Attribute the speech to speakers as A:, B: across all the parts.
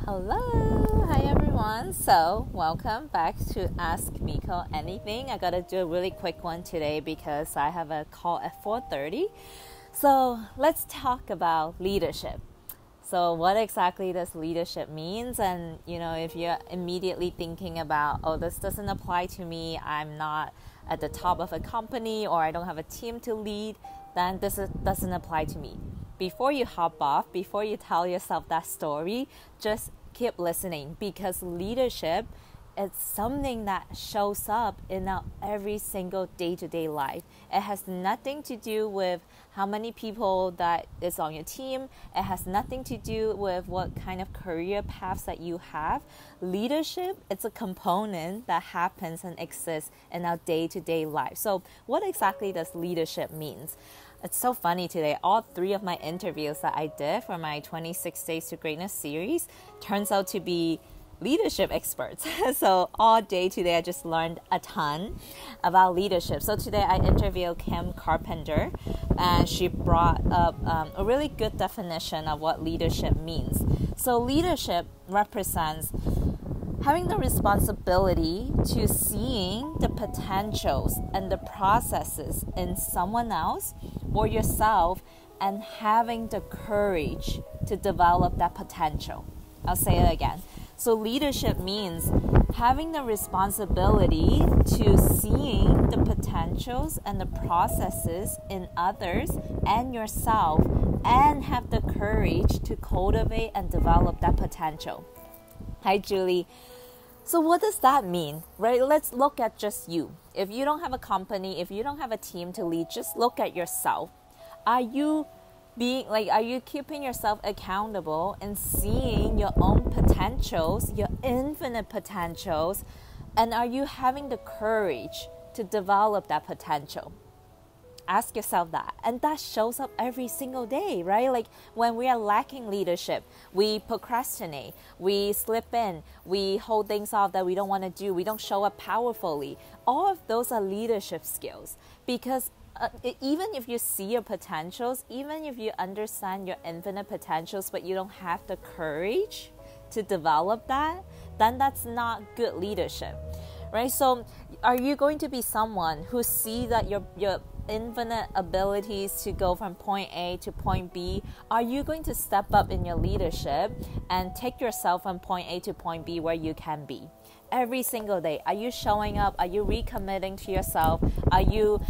A: Hello, hi everyone. So, welcome back to Ask Miko Anything. I gotta do a really quick one today because I have a call at 4:30. So, let's talk about leadership. So, what exactly does leadership means? And if you're immediately thinking about, oh, this doesn't apply to me, I'm not at the top of a company, or I don't have a team to lead, then doesn't apply to me. Before you hop off, before you tell yourself that story, just keep listening, because leadership is something that shows up in our every single day-to-day life. It has nothing to do with how many people that is on your team. It has nothing to do with what kind of career paths that you have. Leadership, it's a component that happens and exists in our day-to-day life. So what exactly does leadership means? It's so funny today. All 3 of my interviews that I did for my 26 Days to Greatness series turns out to be leadership experts. So all day today, I just learned a ton about leadership. So today I interviewed Kim Carpenter, and she brought up a really good definition of what leadership means. So leadership represents having the responsibility to seeing the potentials and the processes in someone else or yourself, and having the courage to develop that potential. I'll say it again. So leadership means having the responsibility to seeing the potentials and the processes in others and yourself, and have the courage to cultivate and develop that potential. Hi, Julie. So what does that mean, right? Let's look at just you. If you don't have a company, if you don't have a team to lead, just look at yourself. Are you keeping yourself accountable and seeing your own potentials, your infinite potentials, and are you having the courage to develop that potential? Ask yourself that. And that shows up every single day, right? Like when we are lacking leadership, we procrastinate, we slip in, we hold things off that we don't want to do, we don't show up powerfully. All of those are leadership skills, because even if you see your potentials, even if you understand your infinite potentials, but you don't have the courage to develop that, then that's not good leadership, right? So are you going to be someone who sees that your infinite abilities to go from point A to point B? Are you going to step up in your leadership and take yourself from point A to point B where you can be? Every single day, are you showing up? Are you recommitting to yourself? Are you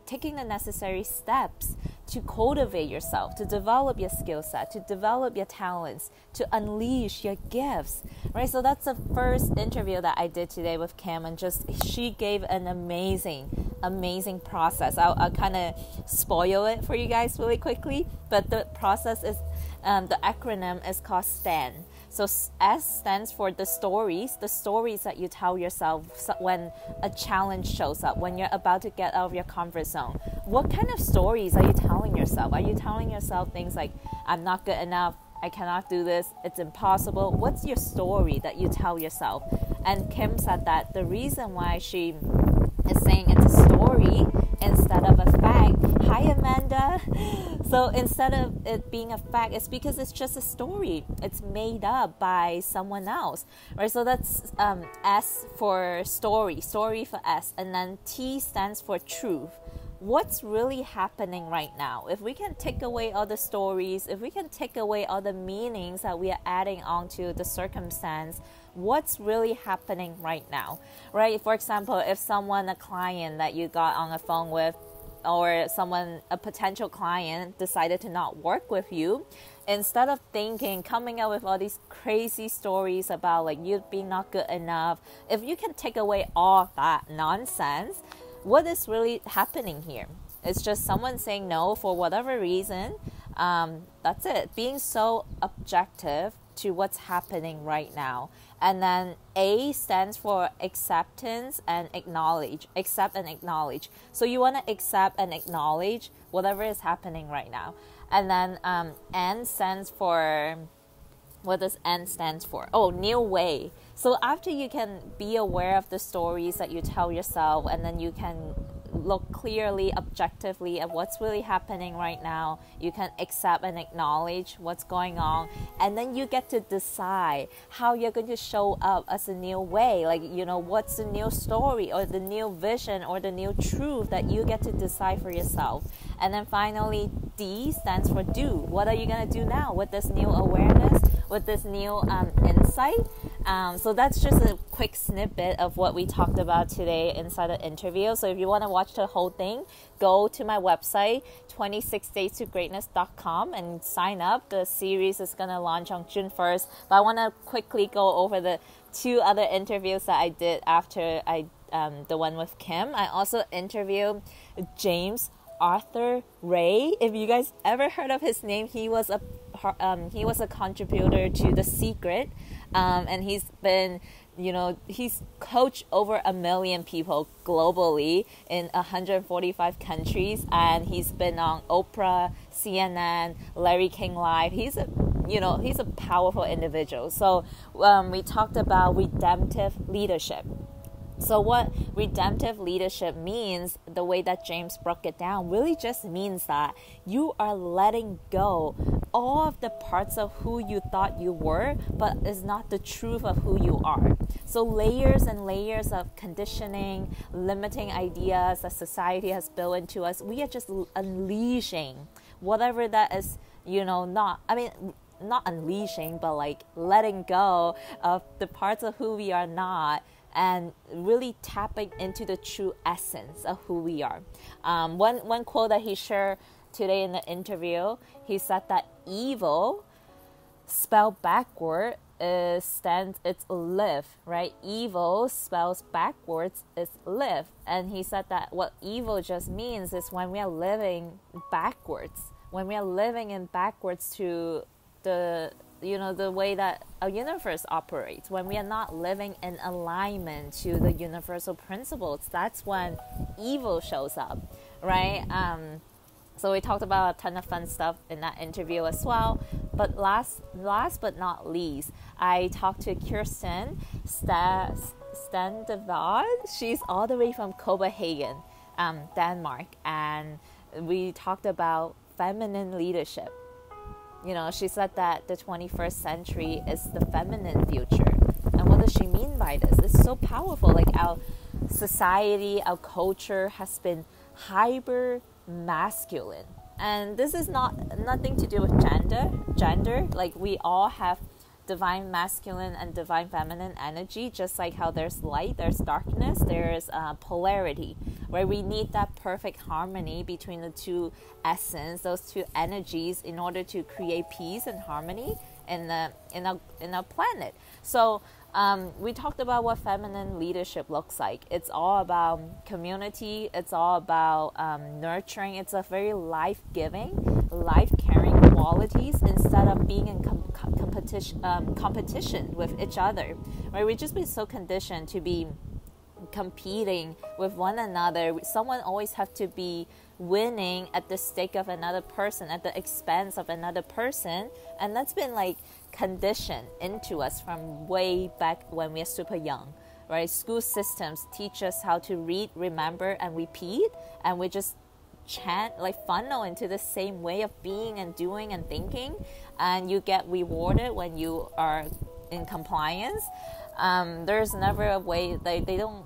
A: taking the necessary steps to cultivate yourself, to develop your skill set, to develop your talents, to unleash your gifts, right? So that's the first interview that I did today with Kim, and she gave an amazing process. I'll kind of spoil it for you guys really quickly, but the process is, the acronym is called STAN. So S stands for the stories that you tell yourself when a challenge shows up, when you're about to get out of your comfort zone. What kind of stories are you telling yourself? Are you telling yourself things like, I'm not good enough, I cannot do this, it's impossible? What's your story that you tell yourself? And Kim said that the reason why she is saying it's a story instead of a fact. Hi, Amanda. So instead of it being a fact, it's because it's just a story. It's made up by someone else, right? So that's S for story for S, and then T stands for truth. What's really happening right now? If we can take away all the stories, if we can take away all the meanings that we are adding onto the circumstance, what's really happening right now, right? For example, if a client that you got on a phone with, or a potential client decided to not work with you, instead of coming up with all these crazy stories about like you being not good enough, if you can take away all that nonsense, what is really happening here? It's just someone saying no for whatever reason. That's it. Being so objective to what's happening right now. And then A stands for acceptance and acknowledge. Accept and acknowledge. So you want to accept and acknowledge whatever is happening right now. And then N stands for, what does N stands for? Oh, new way. So after you can be aware of the stories that you tell yourself, and then you can look clearly, objectively at what's really happening right now. You can accept and acknowledge what's going on, and then you get to decide how you're going to show up as a new way. Like, what's the new story or the new vision or the new truth that you get to decide for yourself. And then finally, D stands for do. What are you going to do now with this new awareness, with this new insight? So that's just a quick snippet of what we talked about today inside the interview. So if you want to watch the whole thing, go to my website, 26daystogreatness.com, and sign up. The series is going to launch on June 1st. But I want to quickly go over the 2 other interviews that I did after the one with Kim. I also interviewed James Arthur Ray. If you guys ever heard of his name, he was a contributor to The Secret, and he's been, he's coached over 1 million people globally in 145 countries, and he's been on Oprah, CNN, Larry King Live. He's a powerful individual. So we talked about redemptive leadership. So what redemptive leadership means, the way that James broke it down, really just means that you are letting go all of the parts of who you thought you were, but is not the truth of who you are. So layers and layers of conditioning, limiting ideas that society has built into us, we are just unleashing whatever that is, not unleashing, but like letting go of the parts of who we are not, and really tapping into the true essence of who we are. One quote that he shared today in the interview, he said that evil, spelled backward, it's live, right? Evil spells backwards is live. And he said that what evil just means is when we are living backwards, when we are living in backwards to the way that our universe operates, when we are not living in alignment to the universal principles, that's when evil shows up, right? So we talked about a ton of fun stuff in that interview as well. But last but not least, I talked to Kirsten Standevad. She's all the way from Copenhagen, Denmark, and we talked about feminine leadership. She said that the 21st century is the feminine future. And what does she mean by this? It's so powerful. Like, our society, our culture has been hyper masculine. And this is nothing to do with gender. Like, we all have divine masculine and divine feminine energy, just like how there's light, there's darkness, there's polarity, where we need that perfect harmony between the two essence, those two energies, in order to create peace and harmony in our planet. So we talked about what feminine leadership looks like. It's all about community. It's all about nurturing. It's a very life-giving, life-caring qualities, instead of being in competition with each other. Right? We've just been so conditioned to be competing with one another. Someone always have to be winning at the stake of another person, at the expense of another person, and that's been like conditioned into us from way back when we are super young, right? School systems teach us how to read, remember, and repeat, and we just funnel into the same way of being and doing and thinking, and you get rewarded when you are in compliance. There's never a way, they don't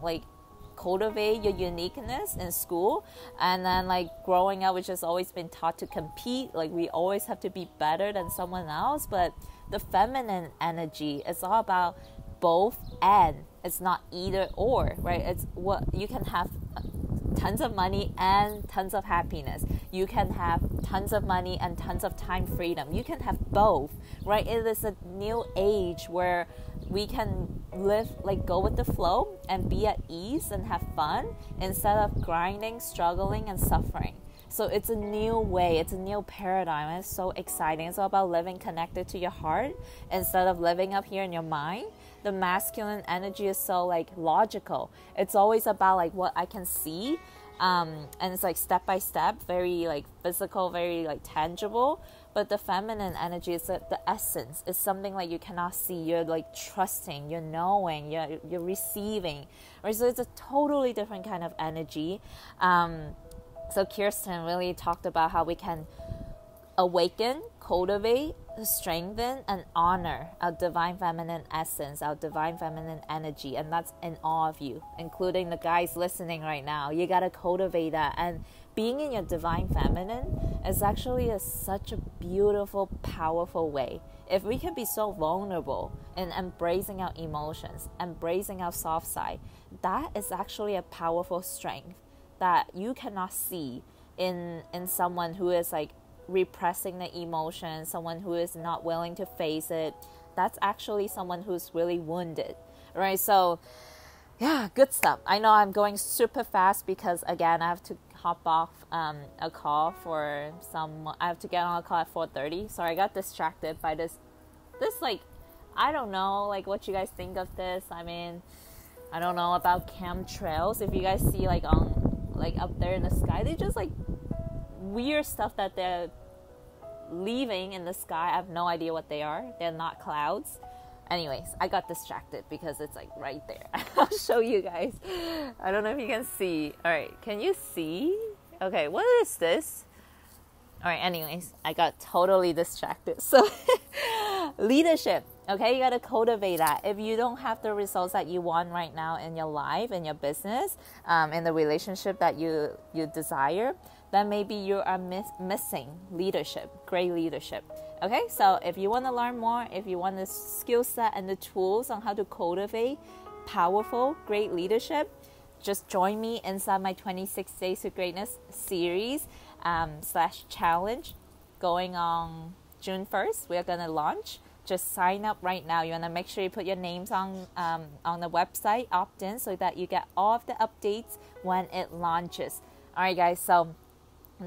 A: cultivate your uniqueness in school. And then growing up, which has always been taught to compete, we always have to be better than someone else. But the feminine energy is all about both and. It's not either or, right? It's what you can have tons of money and tons of happiness. You can have tons of money and tons of time freedom. You can have both, right? It is a new age where we can live, go with the flow and be at ease and have fun, instead of grinding, struggling, and suffering. So it's a new way, it's a new paradigm, and it's so exciting. It's all about living connected to your heart instead of living up here in your mind. The masculine energy is so logical. It's always about what I can see, And it's like step by step, very like physical, very like tangible. But the feminine energy is the essence. It's something like you cannot see. You're like trusting, you're knowing, you're receiving. Right? So it's a totally different kind of energy. So Kirsten really talked about how we can awaken, cultivate, strengthen, and honor our divine feminine essence, our divine feminine energy. And that's in all of you, including the guys listening right now. You got to cultivate that. And being in your divine feminine is actually such a beautiful, powerful way. If we can be so vulnerable in embracing our emotions, embracing our soft side, that is actually a powerful strength that you cannot see in someone who is like repressing the emotion, someone who is not willing to face it. That's actually someone who's really wounded, right? So yeah, good stuff. I know I'm going super fast because again I have to hop off a call for I have to get on a call at 4:30. So I got distracted by this like, I don't know like what you guys think of this. I mean, I don't know about chemtrails. If you guys see like on like up there in the sky, they just like weird stuff that they're leaving in the sky. I have no idea what they are. They're not clouds. Anyways, I got distracted because it's like right there. I'll show you guys. I don't know if you can see. All right, can you see? Okay, what is this? All right, anyways, I got totally distracted. So leadership, okay? You got to cultivate that. If you don't have the results that you want right now in your life, in your business, in the relationship that you desire, then maybe you are missing leadership, great leadership. Okay, so if you want to learn more, if you want the skill set and the tools on how to cultivate powerful, great leadership, just join me inside my 26 Days to Greatness series / challenge going on June 1st. We're going to launch. Just sign up right now. You want to make sure you put your names on the website, opt in, so that you get all of the updates when it launches. All right, guys, so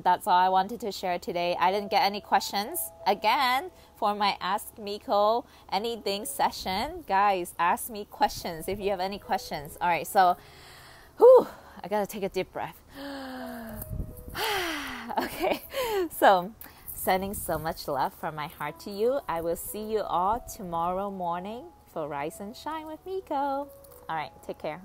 A: that's all I wanted to share today. I didn't get any questions again for my Ask Miko Anything session. Guys, ask me questions if you have any questions. All right, so I gotta take a deep breath. Okay, so sending so much love from my heart to you. I will see you all tomorrow morning for Rise and Shine with Miko. All right, take care.